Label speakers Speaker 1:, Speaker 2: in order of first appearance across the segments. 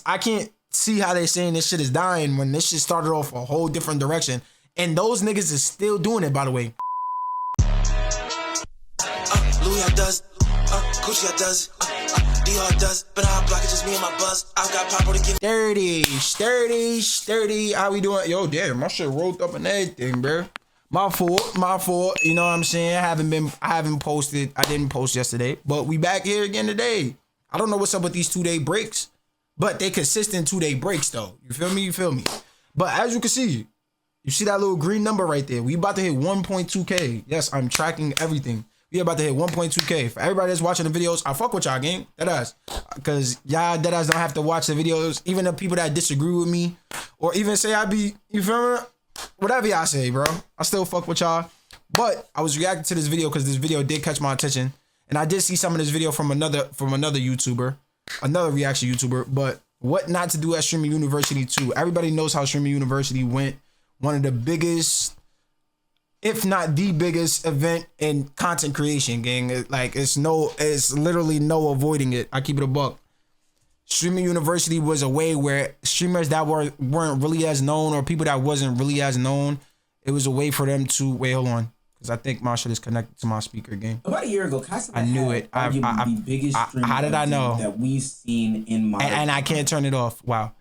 Speaker 1: I can't see how they saying this shit is dying when this shit started off a whole different direction. And those niggas is still doing it, by the way.
Speaker 2: Louis does, Gucci does, Dior does, but I'm block it just me and my buzz. I've got Pablo to give.
Speaker 1: Sturdy. How we doing? Yo, damn, my shit rolled up and everything, bro. My fault. You know what I'm saying? I haven't posted. I didn't post yesterday, but we back here again today. I don't know what's up with these 2-day breaks, but they consistent 2-day breaks though. You feel me? But as you can see, you see that little green number right there. We about to hit 1.2K. Yes, I'm tracking everything. We about to hit 1.2K. For everybody that's watching the videos, I fuck with y'all, gang. Deadass. Because y'all deadass don't have to watch the videos. Even the people that disagree with me, or even say I be, you feel me? Whatever y'all say, bro. I still fuck with y'all. But I was reacting to this video because this video did catch my attention. And I did see some of this video from another YouTuber, another reaction YouTuber. But what not to do at Streamer University 2. Everybody knows how Streamer University went. One of the biggest, if not the biggest event in content creation, gang. Like it's literally no avoiding it. I keep it a buck. Streamer University was a way where streamers that weren't really as known, or people that wasn't really as known, it was a way for them to wait. Hold on, because I think my shit is connected to my speaker game.
Speaker 3: About a year ago,
Speaker 1: I knew it.
Speaker 3: The biggest streamer
Speaker 1: how did I know
Speaker 3: that we've seen in my
Speaker 1: and I can't turn it off. Wow.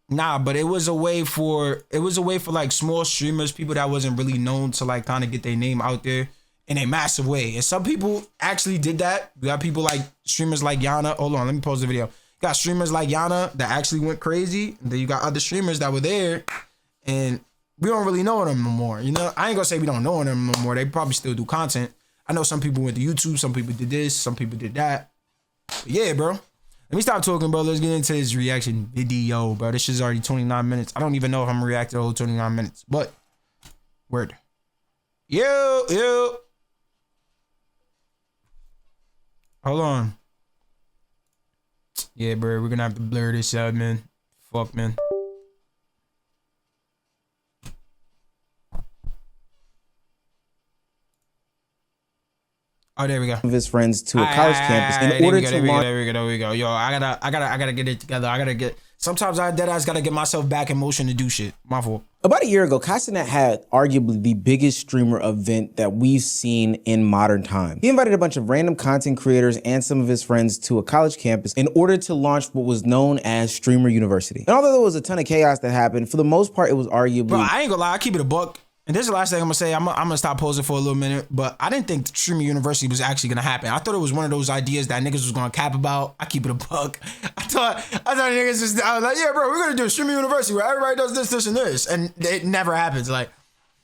Speaker 1: Nah, but it was a way for like small streamers, people that wasn't really known, to like kind of get their name out there in a massive way. And some people actually did that. We got people like streamers like Yana. Hold on, let me pause the video. You got streamers like Yana that actually went crazy. And then you got other streamers that were there and we don't really know them no more. You know, I ain't gonna say we don't know them no more. They probably still do content. I know some people went to YouTube, some people did this, some people did that. But yeah, bro. Let me stop talking, bro. Let's get into this reaction video, bro. This shit's already 29 minutes. I don't even know if I'm gonna react to the whole 29 minutes, but word. Yo. Hold on. Yeah, bro, we're gonna have to blur this out, man. Fuck, man. Oh, there we go.
Speaker 3: Of his friends to a college campus in order to launch.
Speaker 1: There we go. Yo, I gotta get it together. Sometimes I deadass gotta get myself back in motion to do shit. My fault.
Speaker 3: About a year ago, Clixkin had arguably the biggest streamer event that we've seen in modern times. He invited a bunch of random content creators and some of his friends to a college campus in order to launch what was known as Streamer University. And although there was a ton of chaos that happened, for the most part, it was arguably...
Speaker 1: Bro, I ain't gonna lie, I keep it a buck. And this is the last thing I'm gonna say. I'm gonna stop posing for a little minute, but I didn't think Streamer University was actually gonna happen. I thought it was one of those ideas that niggas was gonna cap about. I keep it a buck. I thought niggas just, I was like, yeah, bro, we're gonna do a Streamer University where everybody does this and this, and it never happens. Like,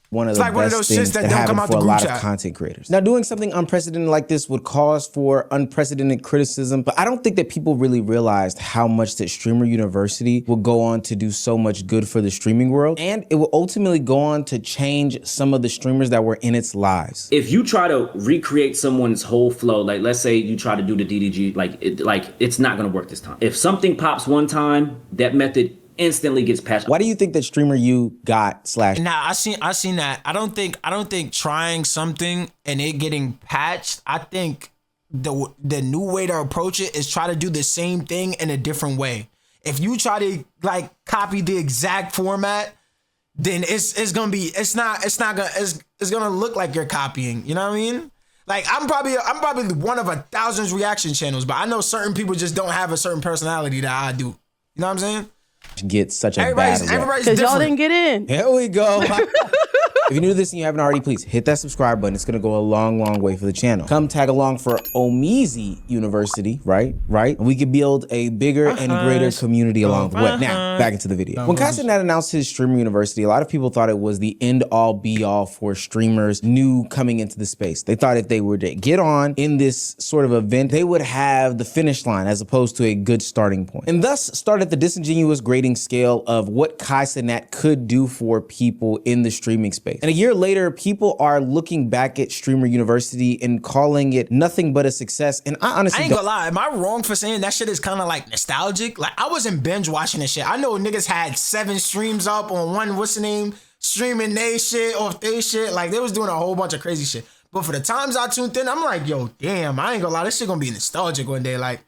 Speaker 3: one of the best things that happen for a lot of content creators. Now, doing something unprecedented like this would cause for unprecedented criticism, but I don't think that people really realized how much that Streamer University will go on to do so much good for the streaming world, and it will ultimately go on to change some of the streamers that were in its lives.
Speaker 4: If you try to recreate someone's whole flow, like let's say you try to do the DDG, it's not gonna work this time. If something pops one time, that method instantly gets patched.
Speaker 3: Why do you think that Streamer U got slashed?
Speaker 1: Nah, I seen that. I don't think trying something and it getting patched. I think the new way to approach it is try to do the same thing in a different way. If you try to like copy the exact format, then it's gonna look like you're copying. You know what I mean? Like I'm probably one of 1,000 reaction channels, but I know certain people just don't have a certain personality that I do. You know what I'm saying?
Speaker 3: Get such a
Speaker 1: everybody's
Speaker 5: because y'all didn't get in.
Speaker 3: Here we go. If you're new to this and you haven't already, please hit that subscribe button. It's gonna go a long, long way for the channel. Come tag along for Omizi University, right? And we could build a bigger and greater community along the way. Now, back into the video. When Clixkin had announced his Streamer University, a lot of people thought it was the end-all, be-all for streamers new coming into the space. They thought if they were to get on in this sort of event, they would have the finish line as opposed to a good starting point. And thus started the disingenuous grading scale of what Clixkin could do for people in the streaming space. And a year later, people are looking back at Streamer University and calling it nothing but a success. And I honestly
Speaker 1: ain't gonna lie, am I wrong for saying that shit is kind of like nostalgic? Like I wasn't binge watching this shit. I know niggas had 7 streams up on one, what's the name, streaming they shit off they shit. Like they was doing a whole bunch of crazy shit. But for the times I tuned in, I'm like, yo, damn, I ain't gonna lie, this shit gonna be nostalgic one day. Like,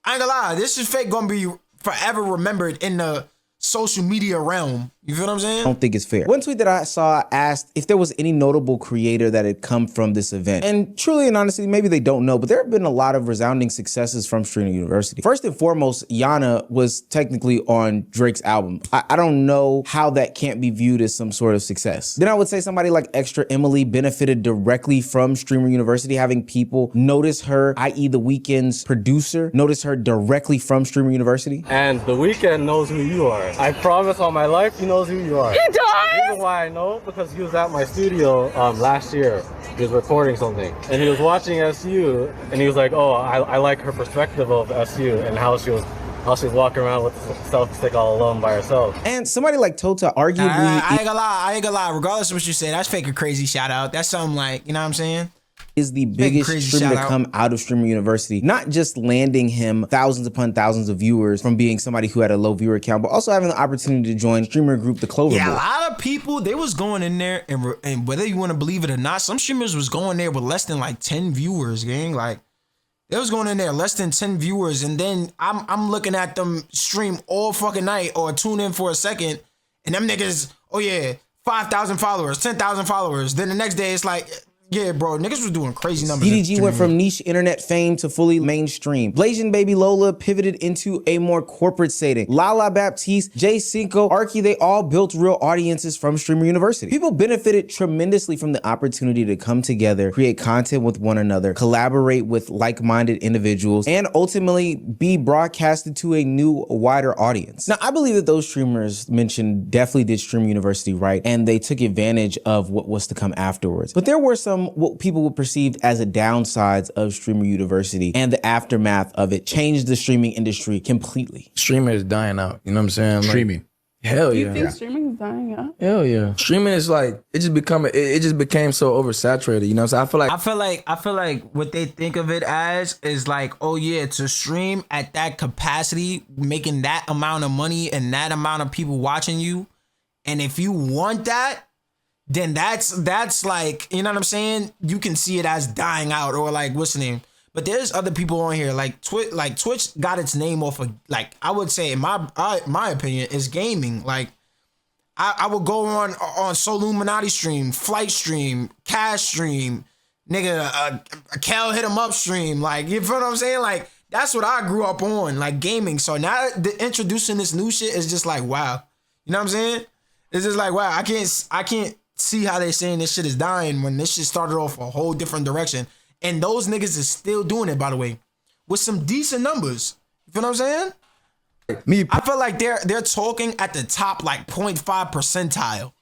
Speaker 1: I ain't gonna lie, this is fake gonna be forever remembered in the social media realm. You feel what I'm saying?
Speaker 3: I don't think it's fair. One tweet that I saw asked if there was any notable creator that had come from this event. And truly and honestly, maybe they don't know, but there have been a lot of resounding successes from Streamer University. First and foremost, Yana was technically on Drake's album. I don't know how that can't be viewed as some sort of success. Then I would say somebody like Extra Emily benefited directly from Streamer University, having people notice her, i.e. The Weeknd's producer, notice her directly from Streamer University.
Speaker 6: And The Weeknd knows who you are. I promise on my life, he knows who you are.
Speaker 5: He does?
Speaker 6: The reason why I know, because he was at my studio last year. He was recording something. And he was watching SU, and he was like, oh, I like her perspective of SU and how she was walking around with the selfie stick all alone by herself.
Speaker 3: And somebody like Tota arguably...
Speaker 1: I ain't gonna lie. Regardless of what you say, that's fake a crazy shout out. That's something like, you know what I'm saying?
Speaker 3: Is the biggest streamer to come out of Streamer University, not just landing him thousands upon thousands of viewers from being somebody who had a low viewer count, but also having the opportunity to join streamer group The Clover
Speaker 1: Yeah,
Speaker 3: Boy.
Speaker 1: a lot of people, they was going in there, and whether you want to believe it or not, some streamers was going there with less than like 10 viewers, gang. Like, they was going in there less than 10 viewers, and then I'm looking at them stream all fucking night or tune in for a second, and them niggas, oh yeah, 5,000 followers, 10,000 followers. Then the next day it's like, yeah, bro, niggas was doing crazy numbers.
Speaker 3: DDG went from niche internet fame to fully mainstream. Blasian Baby Lola pivoted into a more corporate setting. Lala Baptiste, Jay Cinco, Arky, they all built real audiences from Streamer University. People benefited tremendously from the opportunity to come together, create content with one another, collaborate with like-minded individuals, and ultimately be broadcasted to a new, wider audience. Now, I believe that those streamers mentioned definitely did Streamer University right, and they took advantage of what was to come afterwards. But there were some what people would perceive as the downsides of Streamer University, and the aftermath of it changed the streaming industry completely.
Speaker 7: Streaming is dying out. You know what I'm saying? Streaming. Hell yeah.
Speaker 5: You think streaming is dying out?
Speaker 7: Hell yeah. Streaming is like, it just became so oversaturated. You know what I'm saying?
Speaker 1: I feel like what they think of it as is like, oh yeah, to stream at that capacity, making that amount of money and that amount of people watching you, and if you want that, then that's like, you know what I'm saying? You can see it as dying out, or like, what's the name? But there's other people on here, like Twitch got its name off of, like, I would say in my opinion is gaming. Like, I would go on Soluminati stream, Flight stream, Cash stream, nigga, Cal hit 'em up stream. Like, you feel what I'm saying? Like, that's what I grew up on, like gaming. So now introducing this new shit is just like, wow. You know what I'm saying? It's just like, wow, I can't see how they're saying this shit is dying when this shit started off a whole different direction. And those niggas is still doing it, by the way, with some decent numbers. You feel what I'm saying? I feel like they're talking at the top, like 0.5 percentile.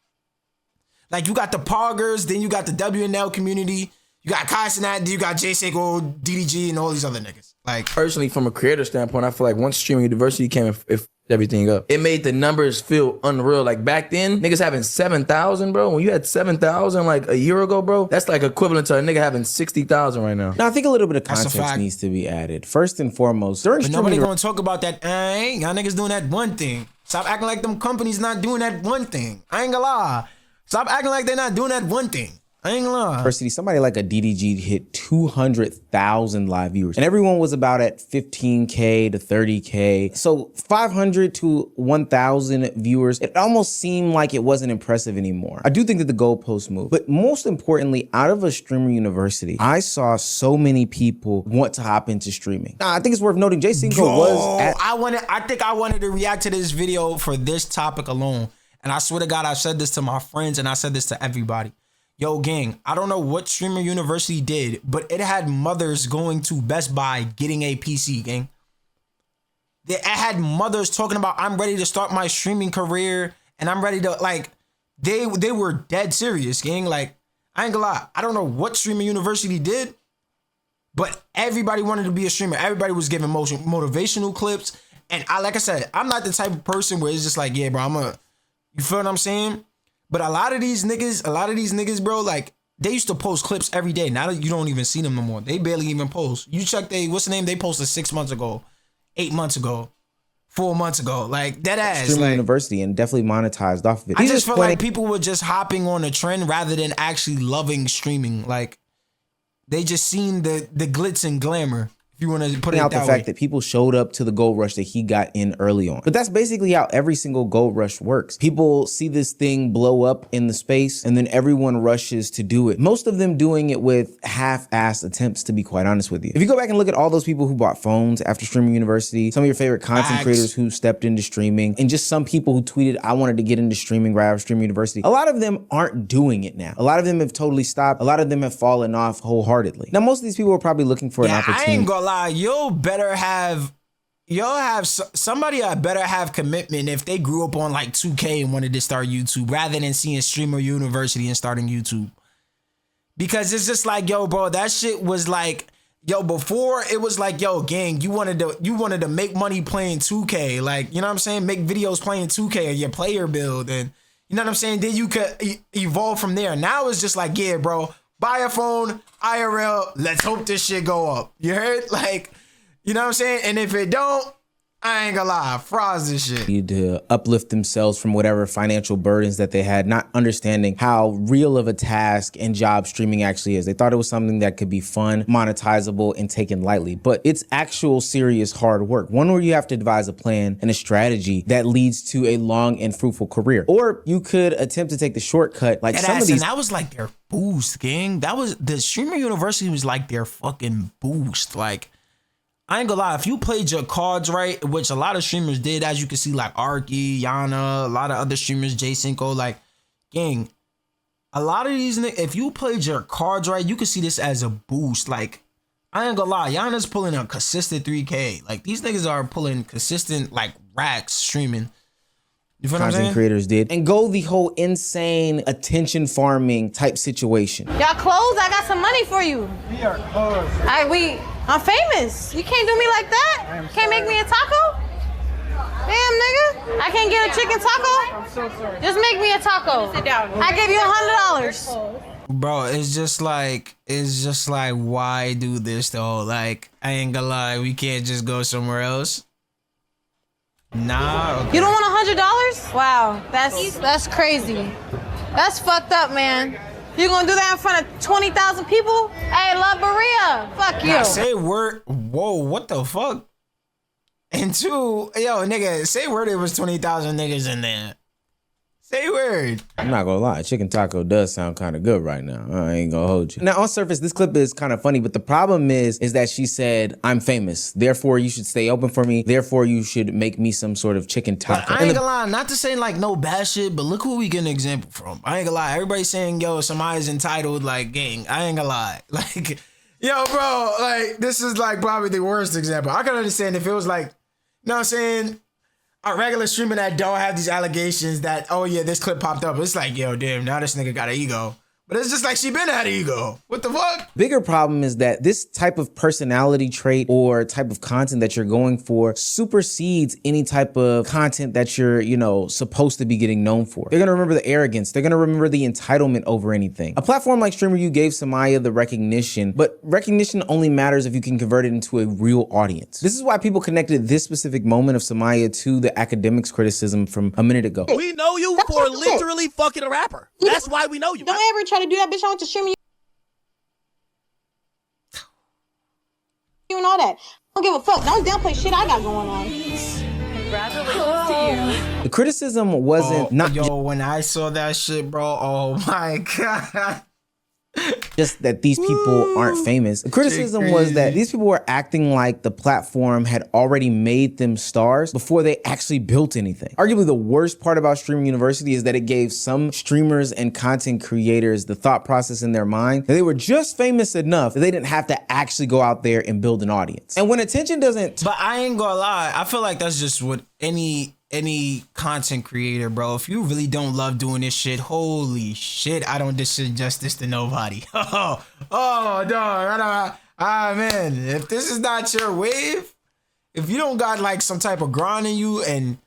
Speaker 1: Like, you got the Poggers, then you got the WNL community, you got Kai Cenat, then you got J Seiko, DDG, and all these other niggas. Like,
Speaker 7: personally, from a creator standpoint, I feel like once Streaming University came if everything up, it made the numbers feel unreal. Like, back then, niggas having 7,000, bro. When you had 7,000 like a year ago, bro, that's like equivalent to a nigga having 60,000 right now.
Speaker 3: Now, I think a little bit of context needs to be added. First and foremost, during
Speaker 1: but nobody gonna talk about that. Y'all niggas doing that one thing. Stop acting like them companies not doing that one thing. I ain't gonna lie. Stop acting like they're not doing that one thing. I ain't gonna lie.
Speaker 3: University, somebody like a DDG hit 200,000 live viewers, and everyone was about at 15K to 30K. So 500 to 1,000 viewers, it almost seemed like it wasn't impressive anymore. I do think that the goalposts moved, but most importantly, out of a Streamer University, I saw so many people want to hop into streaming. Now, I think it's worth noting, Jay Cinco was at...
Speaker 1: I think I wanted to react to this video for this topic alone. And I swear to God, I've said this to my friends and I said this to everybody. Yo, gang, I don't know what Streamer University did, but it had mothers going to Best Buy getting a PC, gang. It had mothers talking about, I'm ready to start my streaming career and I'm ready to, like, they were dead serious, gang. Like, I ain't gonna lie. I don't know what Streamer University did, but everybody wanted to be a streamer. Everybody was giving motivational clips. And like I said, I'm not the type of person where it's just like, yeah, bro, you feel what I'm saying? But a lot of these niggas, bro, like, they used to post clips every day. Now that you don't even see them no more. They barely even post. You check what's the name? They posted 6 months ago, 8 months ago, 4 months ago. Like, dead ass.
Speaker 3: Streamer University, and definitely monetized off of it.
Speaker 1: I just feel like people were just hopping on a trend rather than actually loving streaming. Like, they just seen the glitz and glamour. If you want to put it
Speaker 3: out
Speaker 1: that
Speaker 3: the
Speaker 1: way.
Speaker 3: fact that people showed up to the gold rush that he got in early on. But that's basically how every single gold rush works. People see this thing blow up in the space and then everyone rushes to do it. Most of them doing it with half-assed attempts, to be quite honest with you. If you go back and look at all those people who bought phones after Streaming University, some of your favorite content creators who stepped into streaming, and just some people who tweeted, I wanted to get into streaming right after Streaming University, a lot of them aren't doing it now. A lot of them have totally stopped. A lot of them have fallen off wholeheartedly. Now, most of these people are probably looking for an opportunity.
Speaker 1: I ain't gonna lie, somebody better have commitment if they grew up on like 2K and wanted to start YouTube rather than seeing Streamer University and starting YouTube. Because it's just like, yo, bro, that shit was like, yo, before it was like, yo, gang, you wanted to make money playing 2K, like, you know what I'm saying? Make videos playing 2K or your player build, and you know what I'm saying? Then you could evolve from there. Now it's just like, yeah, bro, buy a phone, IRL, let's hope this shit go up. You heard? Like, you know what I'm saying? And if it don't, I ain't gonna lie, frauds this shit.
Speaker 3: Need to uplift themselves from whatever financial burdens that they had, not understanding how real of a task and job streaming actually is. They thought it was something that could be fun, monetizable, and taken lightly, but it's actual serious hard work. One where you have to devise a plan and a strategy that leads to a long and fruitful career. Or you could attempt to take the shortcut like some of these.
Speaker 1: And that was like their boost, gang. That was, the Streamer University was like their fucking boost. Like, I ain't gonna lie, if you played your cards right, which a lot of streamers did, as you can see, like Arky, Yana, a lot of other streamers, J5, like, gang, a lot of these niggas, if you played your cards right, you can see this as a boost. Like, I ain't gonna lie, Yana's pulling a consistent 3K. Like, these niggas are pulling consistent, like, racks streaming. You feel what I'm saying?
Speaker 3: Content creators did, and go the whole insane attention farming type situation.
Speaker 5: Y'all closed? I got some money for you.
Speaker 6: We are close.
Speaker 5: I'm famous. You can't do me like that. Can't make me a taco? Damn, nigga. I can't get a chicken taco?
Speaker 6: I'm so sorry.
Speaker 5: Just make me a taco. Sit down. I give you $100.
Speaker 1: Bro, it's just like, why do this though? Like, I ain't gonna lie, we can't just go somewhere else. Nah. Okay.
Speaker 5: You don't want $100? Wow, that's crazy. That's fucked up, man. You gonna do that in front of 20,000 people? Hey, La Maria, fuck you.
Speaker 1: Nah, say word. Whoa, what the fuck? And two, yo, nigga, say word. There was 20,000 niggas in there. Say word.
Speaker 3: I'm not gonna lie, chicken taco does sound kind of good right now. I ain't gonna hold you. Now, on surface, this clip is kind of funny, but the problem is that she said, I'm famous, therefore you should stay open for me, therefore you should make me some sort of chicken taco.
Speaker 1: But I ain't gonna lie, not to say like no bad shit, but look who we get an example from. I ain't gonna lie, everybody's saying, yo, somebody's entitled, like, gang, I ain't gonna lie. Like, yo, bro, like, this is like probably the worst example. I can understand if it was like, you know what I'm saying? A regular streamer that don't have these allegations that, oh yeah, this clip popped up. It's like, yo, damn, now this nigga got an ego. But it's just like she been had an ego. What the fuck?
Speaker 3: Bigger problem is that this type of personality trait or type of content that you're going for supersedes any type of content that you're, you know, supposed to be getting known for. They're gonna remember the arrogance. They're gonna remember the entitlement over anything. A platform like StreamerU gave Samaya the recognition, but recognition only matters if you can convert it into a real audience. This is why people connected this specific moment of Samaya to the academics criticism from a minute ago.
Speaker 8: We know you for literally fucking a rapper. That's why we know you.
Speaker 5: Don't ever try to do that, bitch. I want to stream you and all that. I don't give a fuck. Don't downplay shit I got going on.
Speaker 9: Congratulations to you.
Speaker 3: The criticism wasn't
Speaker 1: yo, when I saw that shit, bro, oh my God.
Speaker 3: just that these people aren't famous. The criticism was that these people were acting like the platform had already made them stars before they actually built anything. Arguably the worst part about Streaming University is that it gave some streamers and content creators the thought process in their mind that they were just famous enough that they didn't have to actually go out there and build an audience. And when attention doesn't...
Speaker 1: But I ain't gonna lie, I feel like that's just what any content creator, bro. If you really don't love doing this shit, holy shit, I don't suggest this to nobody. Oh, dog. Man, if this is not your wave, if you don't got like some type of grind in you and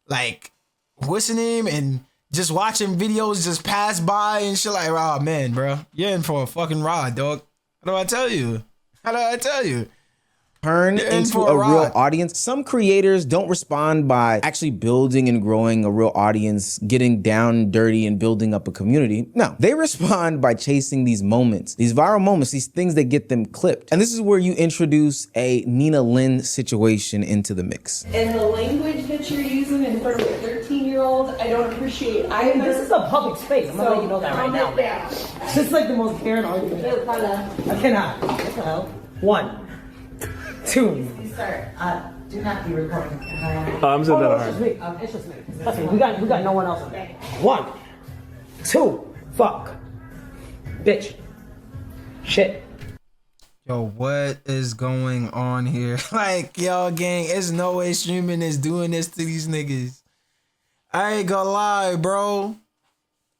Speaker 1: like, what's the name, and just watching videos just pass by and shit, like, oh man, bro, you're in for a fucking ride, dog. How do I tell you?
Speaker 3: turn into a real audience. Some creators don't respond by actually building and growing a real audience, getting down and dirty and building up a community. No, they respond by chasing these moments, these viral moments, these things that get them clipped. And this is where you introduce a Nina Lynn situation into the mix.
Speaker 9: And the language that you're using in front of a 13-year-old, I don't appreciate either.
Speaker 10: This is a public space. I'm gonna let you know that right now. This is like the most Karen argument. I cannot. What the hell? 1, 2.
Speaker 11: Sir, do not be recording.
Speaker 10: I'm saying that. It's just me. It's just me. That's me. We got no one else on there. 1, 2. Fuck. Bitch. Shit.
Speaker 1: Yo, what is going on here? Like, yo, gang, it's no way streaming is doing this to these niggas. I ain't gonna lie, bro.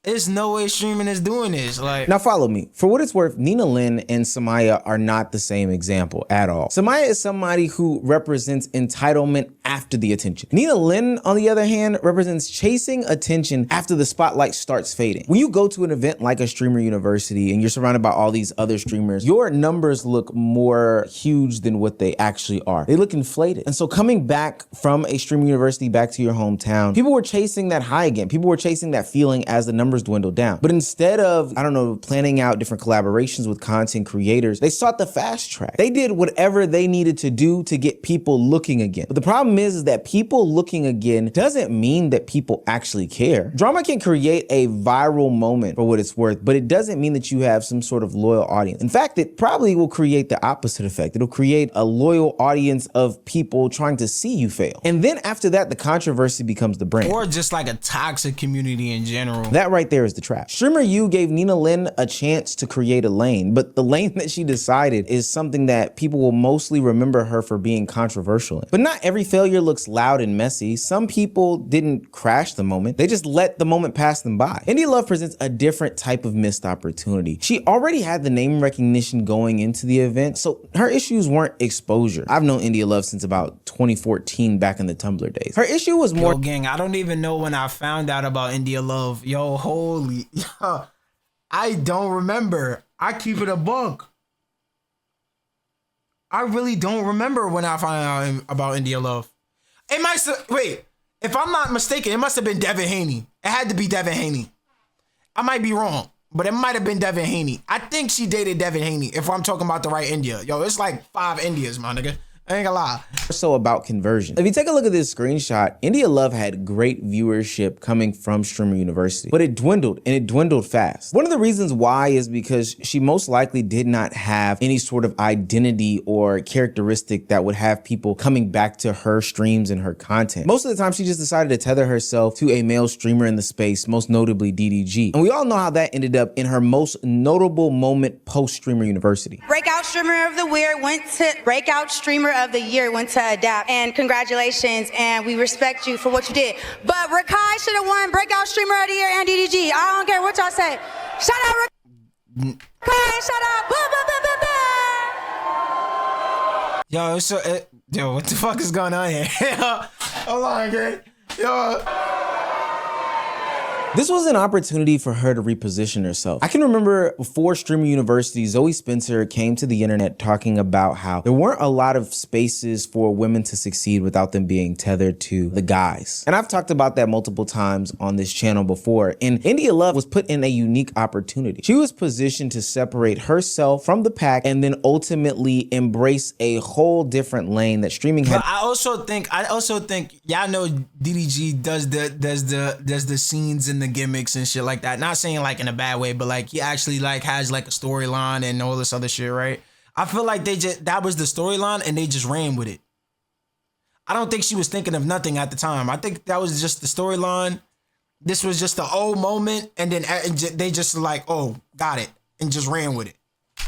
Speaker 1: It's no way streaming is doing this. Like,
Speaker 3: now follow me. For what it's worth, Nina Lynn and Samaya are not the same example at all. Samaya is somebody who represents entitlement after the attention. Nina Lynn, on the other hand, represents chasing attention after the spotlight starts fading. When you go to an event like a Streamer University and you're surrounded by all these other streamers, your numbers look more huge than what they actually are. They look inflated. And so coming back from a Streamer University back to your hometown, people were chasing that high again. People were chasing that feeling as the numbers dwindled down. But instead of, I don't know, planning out different collaborations with content creators, they sought the fast track. They did whatever they needed to do to get people looking again. But the problem is that people looking again doesn't mean that people actually care. Drama can create a viral moment for what it's worth, but it doesn't mean that you have some sort of loyal audience. In fact, it probably will create the opposite effect. It'll create a loyal audience of people trying to see you fail. And then after that, the controversy becomes the brand.
Speaker 1: or just like a toxic community in general.
Speaker 3: That right there is the trap. Streamer U gave Nina Lynn a chance to create a lane, but the lane that she decided is something that people will mostly remember her for being controversial in. But not every failure looks loud and messy. Some people didn't crash the moment. They just let the moment pass them by. India Love presents a different type of missed opportunity. She already had the name recognition going into the event, so her issues weren't exposure. I've known India Love since about 2014 back in the Tumblr days. Her issue was more—
Speaker 1: Yo, gang, I don't even know when I found out about India Love. Yo, holy, yo, I don't remember. I keep it a buck. I really don't remember when I found out about India Love. It might wait, if I'm not mistaken, it must have been Devin Haney. It had to be Devin Haney. I might be wrong, but it might have been Devin Haney. I think she dated Devin Haney, if I'm talking about the right India. Yo, it's like 5 Indias, my nigga. I ain't gonna lie.
Speaker 3: So about conversion. If you take a look at this screenshot, India Love had great viewership coming from Streamer University, but it dwindled, and it dwindled fast. One of the reasons why is because she most likely did not have any sort of identity or characteristic that would have people coming back to her streams and her content. Most of the time, she just decided to tether herself to a male streamer in the space, most notably DDG. And we all know how that ended up in her most notable moment post Streamer University.
Speaker 12: Breakout Streamer of the Year went to Adapt, and congratulations, and we respect you for what you did. But Rakai should have won Breakout Streamer of the Year and DDG. I don't care what y'all say. Shout out Rakai, shout out. Blah, blah, blah, blah, blah.
Speaker 1: Yo, so, yo, what the fuck is going on here? Hold on, gang. Yo.
Speaker 3: This was an opportunity for her to reposition herself. I can remember before Streamer University, Zoe Spencer came to the internet talking about how there weren't a lot of spaces for women to succeed without them being tethered to the guys. And I've talked about that multiple times on this channel before. And India Love was put in a unique opportunity. She was positioned to separate herself from the pack and then ultimately embrace a whole different lane that streaming had.
Speaker 1: But I also think y'all know DDG does the scenes and the gimmicks and shit like that. Not saying like in a bad way, but like he actually like has like a storyline and all this other shit, right? I feel like that was the storyline and they just ran with it. I don't think she was thinking of nothing at the time. I think that was just the storyline. This was just the old moment, and then they just like, oh, got it, and just ran with it.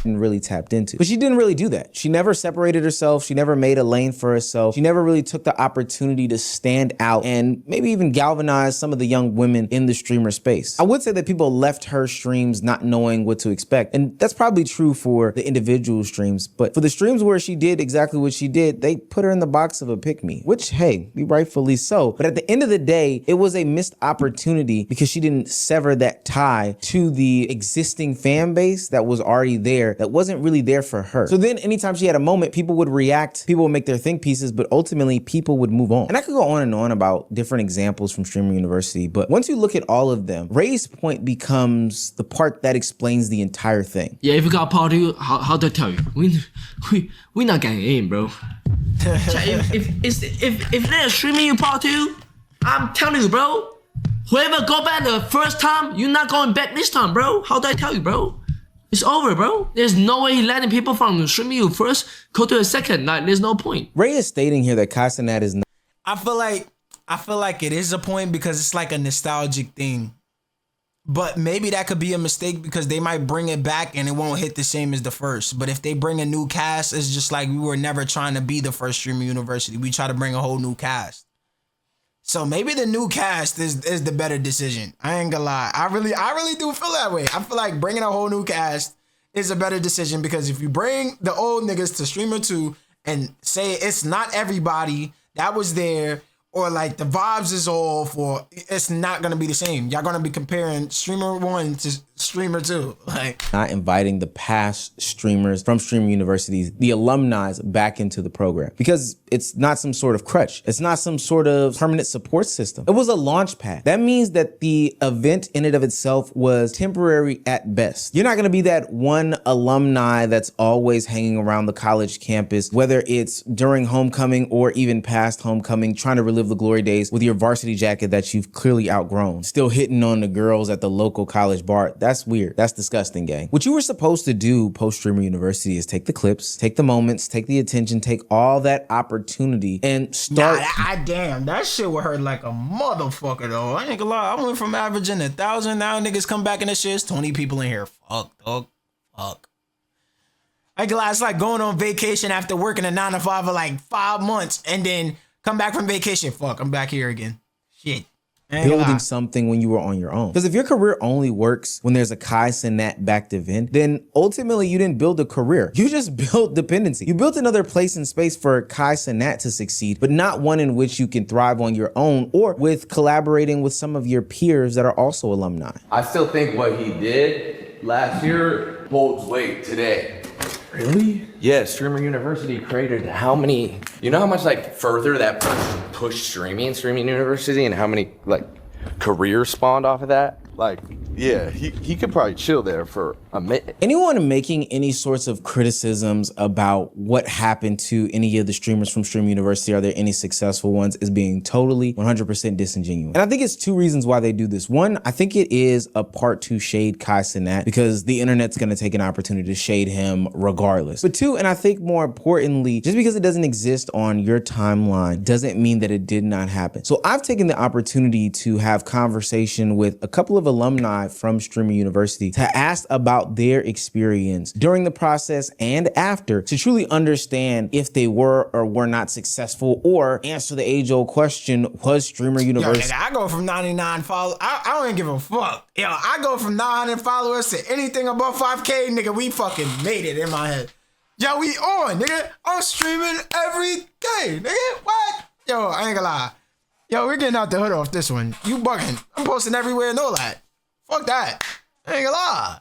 Speaker 3: And really tapped into. But she didn't really do that. She never separated herself. She never made a lane for herself. She never really took the opportunity to stand out and maybe even galvanize some of the young women in the streamer space. I would say that people left her streams not knowing what to expect. And that's probably true for the individual streams. But for the streams where she did exactly what she did, they put her in the box of a pick-me, which, hey, rightfully so. But at the end of the day, it was a missed opportunity because she didn't sever that tie to the existing fan base that was already there there that wasn't really there for her. So then anytime she had a moment, people would react, people would make their think pieces, but ultimately people would move on. And I could go on and on about different examples from Streamer University, but once you look at all of them, Ray's point becomes the part that explains the entire thing.
Speaker 13: Yeah, if you got part two, how do I tell you? We not getting in, bro. if they're streaming you part two, I'm telling you, bro. Whoever go back the first time, you're not going back this time, bro. How do I tell you, bro? It's over, bro. There's no way letting people from streaming you first go to a second. Like, there's no point.
Speaker 3: Ray is stating here that Kai Cenat is not.
Speaker 1: I feel like it is a point because it's like a nostalgic thing. But maybe that could be a mistake because they might bring it back and it won't hit the same as the first. But if they bring a new cast, it's just like we were never trying to be the first Streamer University. We try to bring a whole new cast. So maybe the new cast is the better decision. I ain't gonna lie. I really do feel that way. I feel like bringing a whole new cast is a better decision because if you bring the old niggas to Streamer 2 and say it's not everybody that was there, or like the vibes is off, or it's not gonna be the same. Y'all gonna be comparing Streamer 1 to Streamer 2. Like,
Speaker 3: not inviting the past streamers from Streamer Universities, the alumni, back into the program. Because it's not some sort of crutch. It's not some sort of permanent support system. It was a launch pad. That means that the event in and of itself was temporary at best. You're not gonna be that one alumni that's always hanging around the college campus, whether it's during homecoming or even past homecoming, trying to relive the glory days with your varsity jacket that you've clearly outgrown, still hitting on the girls at the local college bar. That's weird. That's disgusting, gang. What you were supposed to do post Streamer University is take the clips, take the moments, take the attention, take all that opportunity and start.
Speaker 1: Damn, that shit would hurt like a motherfucker though. I ain't gonna lie. I went from averaging 1,000. Now niggas come back in the shit. It's 20 people in here. Fuck, dog. Fuck. I ain't gonna lie. It's like going on vacation after working a 9 to 5 for like 5 months and then come back from vacation. Fuck, I'm back here again. Shit.
Speaker 3: Building something when you were on your own. Because if your career only works when there's a Kai Cenat backed event, then ultimately you didn't build a career. You just built dependency. You built another place and space for Kai Cenat to succeed, but not one in which you can thrive on your own or with collaborating with some of your peers that are also alumni.
Speaker 14: I still think what he did last year holds weight today.
Speaker 7: Really?
Speaker 14: Yeah, Streamer University created how many, you know how much like further that pushed Streamer University and how many like careers spawned off of that? Like, yeah, he could probably chill there for a minute.
Speaker 3: Anyone making any sorts of criticisms about what happened to any of the streamers from Streamer University, are there any successful ones, is being totally 100% disingenuous. And I think it's two reasons why they do this. One, I think it is a part to shade Kai Cenat because the internet's gonna take an opportunity to shade him regardless. But two, and I think more importantly, just because it doesn't exist on your timeline doesn't mean that it did not happen. So I've taken the opportunity to have conversation with a couple of alumni from Streamer University to ask about their experience during the process and after to truly understand if they were or were not successful or answer the age-old question, was Streamer University...
Speaker 1: Yo, nigga, I go from 99 followers. I don't even give a fuck. Yo, I go from 900 followers to anything above 5K, nigga. We fucking made it in my head. Yo, we on, nigga. I'm streaming every day, nigga. What? Yo, I ain't gonna lie. Yo, we're getting out the hood off this one. You bugging. I'm posting everywhere and all that. Fuck that. I ain't gonna lie.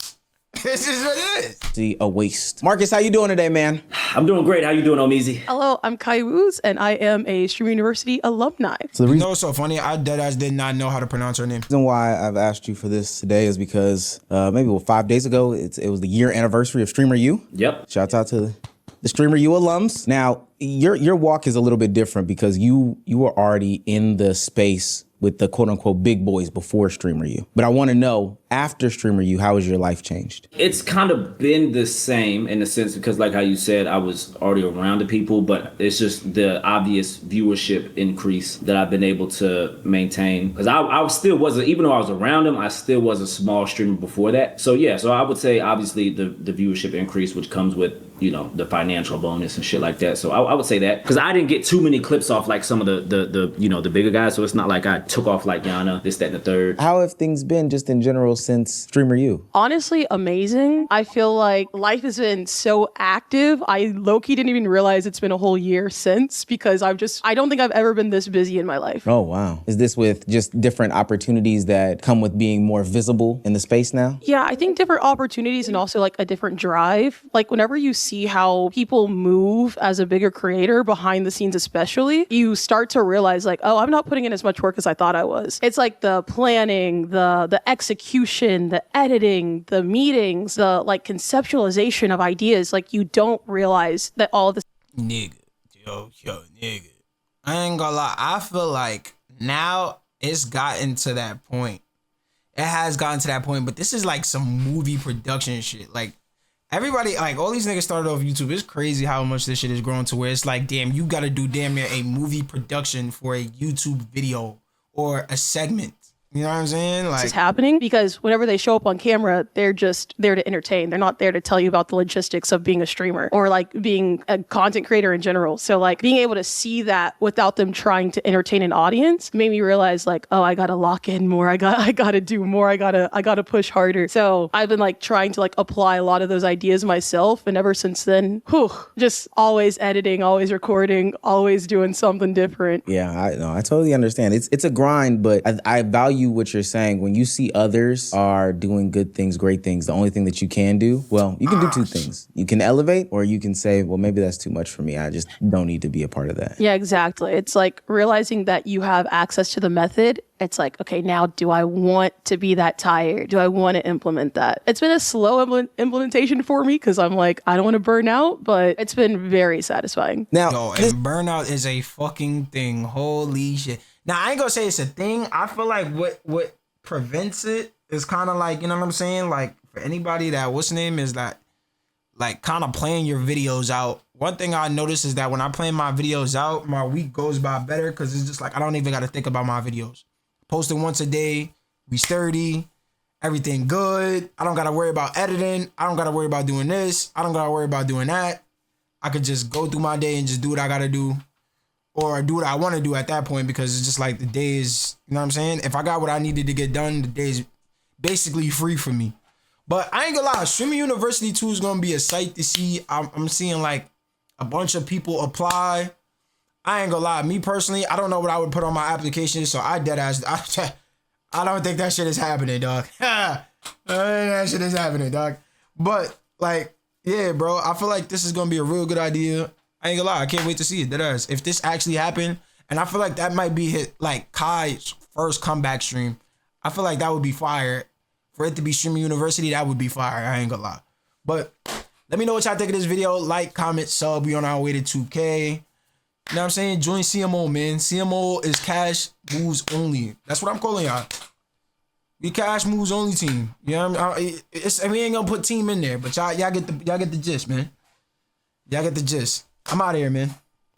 Speaker 1: This is what it is.
Speaker 3: See, a waste. Marcus, how you doing today, man?
Speaker 4: I'm doing great. How you doing, Omeezy?
Speaker 9: Hello, I'm Kai Woos, and I am a Streamer University alumni.
Speaker 3: So the
Speaker 1: you know what's so funny? I deadass did not know how to pronounce her name.
Speaker 3: The reason why I've asked you for this today is because maybe 5 days ago, it was the year anniversary of Streamer U.
Speaker 4: Yep.
Speaker 3: Shouts out to the Streamer U alums. Now, your walk is a little bit different because you were already in the space with the quote unquote big boys before Streamer U. But I want to know, after Streamer U, how has your life changed?
Speaker 4: It's kind of been the same in a sense because like how you said, I was already around the people, but it's just the obvious viewership increase that I've been able to maintain. Because I still wasn't, even though I was around them, I still was a small streamer before that. So yeah, so I would say obviously the viewership increase, which comes with, you know, the financial bonus and shit like that. So I would say that because I didn't get too many clips off like some of the you know, the bigger guys. So it's not like I took off like Yana, this, that, and the third.
Speaker 3: How have things been just in general since Streamer U?
Speaker 15: Honestly, amazing. I feel like life has been so active. I low-key didn't even realize it's been a whole year since, because I don't think I've ever been this busy in my life.
Speaker 3: Oh, wow. Is this with just different opportunities that come with being more visible in the space now?
Speaker 15: Yeah, I think different opportunities and also like a different drive. Like whenever you see how people move as a bigger creator behind the scenes, especially, you start to realize like, oh, I'm not putting in as much work as I thought I was. It's like the planning, the execution, the editing, the meetings, the like conceptualization of ideas. Like you don't realize that all of this.
Speaker 1: Nigga. I ain't gonna lie. I feel like now it's gotten to that point. It has gotten to that point, but this is like some movie production shit. Like everybody, like all these niggas started off YouTube. It's crazy how much this shit has grown to where it's like, damn, you gotta do damn near a movie production for a YouTube video or a segment. You know what I'm saying? Like,
Speaker 15: This is happening because whenever they show up on camera, they're just there to entertain. They're not there to tell you about the logistics of being a streamer or like being a content creator in general. So like being able to see that without them trying to entertain an audience made me realize like, oh, I gotta lock in more. I gotta do more. I gotta push harder. So I've been like trying to like apply a lot of those ideas myself. And ever since then, just always editing, always recording, always doing something different.
Speaker 3: Yeah, I totally understand. It's a grind, but I value what you're saying. When you see others are doing good things, great things, the only thing that you can do, well, you can do two things. You can elevate, or you can say, well, maybe that's too much for me. I just don't need to be a part of that.
Speaker 15: Yeah, exactly. It's like realizing that you have access to the method. It's like, okay, now do I want to be that tired? Do I want to implement that? It's been a slow implementation for me because I'm like, I don't want to burn out, but it's been very satisfying.
Speaker 1: Now, and burnout is a fucking thing. Holy shit. Now, I ain't gonna say it's a thing. I feel like what prevents it is kind of like, you know what I'm saying? Like, for anybody that, what's the name, is that, like, kind of playing your videos out. One thing I notice is that when I plan my videos out, my week goes by better because it's just like, I don't even got to think about my videos. Posting once a day, we sturdy, everything good. I don't got to worry about editing. I don't got to worry about doing this. I don't got to worry about doing that. I could just go through my day and just do what I got to do. Or do what I want to do at that point, because it's just like the day is, you know what I'm saying? If I got what I needed to get done, the day is basically free for me. But I ain't gonna lie, Streaming University 2 is gonna be a sight to see. I'm seeing like a bunch of people apply. I ain't gonna lie, me personally, I don't know what I would put on my application, so I don't think that shit is happening, dog. That shit is happening, dog. But like, yeah, bro, I feel like this is gonna be a real good idea. I ain't gonna lie, I can't wait to see it. Deadass. If this actually happened, and I feel like that might be like Kai's first comeback stream. I feel like that would be fire. For it to be Streaming University, that would be fire. I ain't gonna lie. But let me know what y'all think of this video. Like, comment, sub. We on our way to 2K. You know what I'm saying? Join CMO, man. CMO is cash moves only. That's what I'm calling y'all. We cash moves only team. You know what I mean? We ain't gonna put team in there, but y'all get the gist, man. Y'all get the gist. I'm out of here, man.